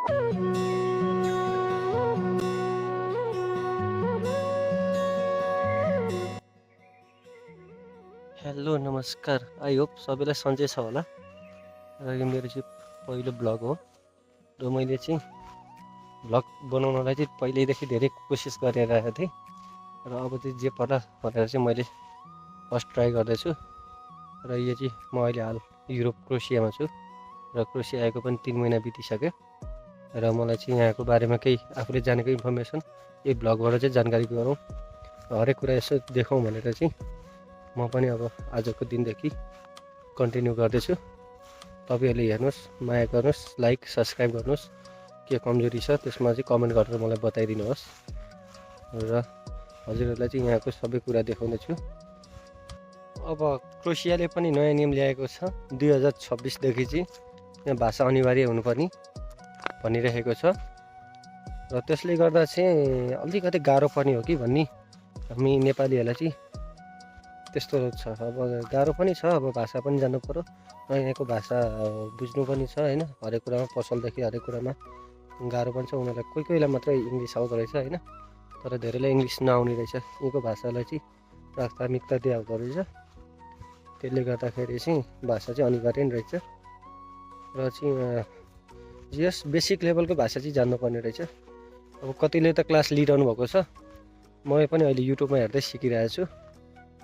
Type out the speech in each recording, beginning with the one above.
Hello नमस्कार। I hope सबैलाई सन्चै छ होला। र यो मेरो चाहिँ पहिलो ब्लग हो र मैले चाहिँ ब्लग बनाउनलाई चाहिँ पहिल्यैदेखि धेरै कोसिस गरेर आएको थिएँ र अब चाहिँ जे पर्ला भनेर चाहिँ मैले फर्स्ट ट्राई गर्दैछु। र यो चाहिँ म अहिले हाल युरोप क्रोसियामा छु र क्रोसिया आएको पनि 3 महिना बितिसक्यो र मलाई चाहिँ यहाँको बारेमा केही आफूले जानेको इन्फर्मेसन यही ब्लगबाट चाहिँ जानकारी गरौँ, हरेक कुरा यसो देखाउँ भनेर चाहिँ म पनि अब आजको दिनदेखि कन्टिन्यू गर्दैछु। तपाईँहरूले हेर्नुहोस्, माया गर्नुहोस्, लाइक सब्सक्राइब गर्नुहोस्। के कमजोरी छ त्यसमा चाहिँ कमेन्ट गरेर मलाई बताइदिनुहोस् र हजुरहरूलाई चाहिँ यहाँको सबै कुरा देखाउनेछु। अब क्रोसियाले पनि नयाँ नियम ल्याएको छ 2026देखि चाहिँ यहाँ भाषा अनिवार्य हुनुपर्ने भनिरहेको छ र त्यसले गर्दा चाहिँ अलिकति गाह्रो पर्ने हो कि भन्ने हामी नेपालीहरूलाई चाहिँ त्यस्तो छ। अब गाह्रो पनि छ, अब भाषा पनि जान्नु पर्यो र यहाँको भाषा बुझ्नु पनि छ होइन। हरेक कुरामा पसलदेखि हरेक कुरामा गाह्रो पनि छ। उनीहरूलाई कोही कोहीलाई मात्रै इङ्ग्लिस आउँदो रहेछ होइन, तर धेरैलाई इङ्ग्लिस नआउने रहेछ। यहीँको भाषालाई चाहिँ प्राथमिकता दिएको रहेछ। त्यसले गर्दाखेरि चाहिँ भाषा चाहिँ अनिवार्य नै रहेछ र चाहिँ यस बेसिक लेभलको भाषा चाहिँ जान्नुपर्ने रहेछ। अब कतिले त क्लास लिइरहनु भएको छ, म पनि अहिले युट्युबमा हेर्दै सिकिरहेको छु।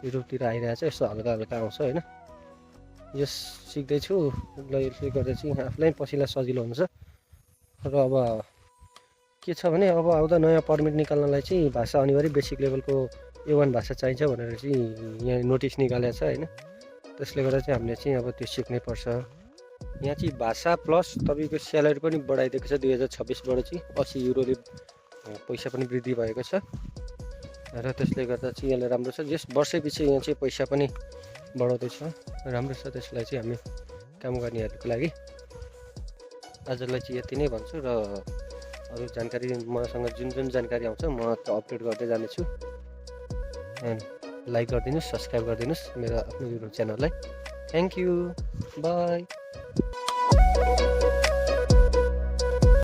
युट्युबतिर आइरहेको छ, यस्तो हल्का हल्का आउँछ होइन। यस सिक्दैछु र यसले गर्दा चाहिँ आफूलाई पछिल्लो सजिलो हुन्छ। र अब के छ भने अब आउँदा नयाँ पर्मिट निकाल्नलाई चाहिँ भाषा अनिवार्य बेसिक लेभलको A1 भाषा चाहिन्छ भनेर चाहिँ यहाँ नोटिस निकालेको छ होइन। त्यसले गर्दा चाहिँ हामीले चाहिँ अब त्यो सिक्नै पर्छ। यहाँ चाहिँ भाषा प्लस तपाईँको स्यालेरी पनि बढाइदिएको छ 2026बाट चाहिँ 80 युरोले पैसा पनि वृद्धि भएको छ र त्यसले गर्दा चाहिँ यसले राम्रो छ। जस वर्षै पछि यहाँ चाहिँ पैसा पनि बढाउँदैछ, राम्रो छ। त्यसलाई चाहिँ हामी काम गर्नेहरूको लागि आजलाई चाहिँ यति नै भन्छु र अरू जानकारी मसँग जुन जुन जानकारी आउँछ म त्यो अपडेट गर्दै जानेछु। एन्ड लाइक गरिदिनुहोस्, सब्सक्राइब गरिदिनुहोस् मेरो आफ्नो युट्युब च्यानललाई। Thank you, by.